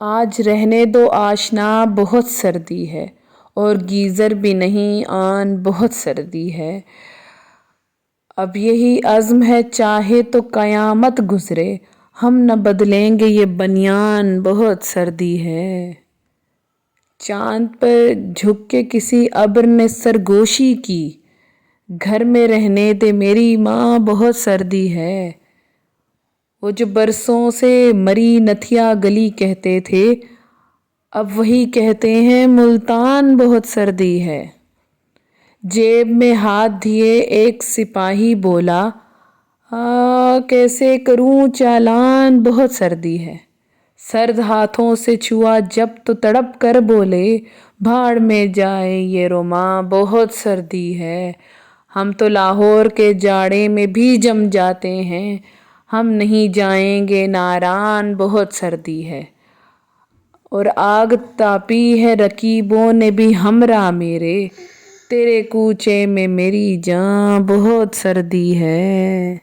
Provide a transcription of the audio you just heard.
آج رہنے دو آشنا بہت سردی ہے، اور گیزر بھی نہیں آن بہت سردی ہے۔ اب یہی عزم ہے چاہے تو قیامت گزرے، ہم نہ بدلیں گے یہ بنیان بہت سردی ہے۔ چاند پر جھک کے کسی ابر نے سرگوشی کی، گھر میں رہنے دے میری ماں بہت سردی ہے۔ وہ جو برسوں سے مری نتھیا گلی کہتے تھے، اب وہی کہتے ہیں ملتان بہت سردی ہے۔ جیب میں ہاتھ دیے ایک سپاہی بولا، کیسے کروں چالان بہت سردی ہے۔ سرد ہاتھوں سے چھوا جب تو تڑپ کر بولے، بھاڑ میں جائے یہ روماں بہت سردی ہے۔ ہم تو لاہور کے جاڑے میں بھی جم جاتے ہیں، ہم نہیں جائیں گے ناران بہت سردی ہے۔ اور آگ تاپی ہے رقیبوں نے بھی ہمراہ میرے، تیرے کوچے میں میری جاں بہت سردی ہے۔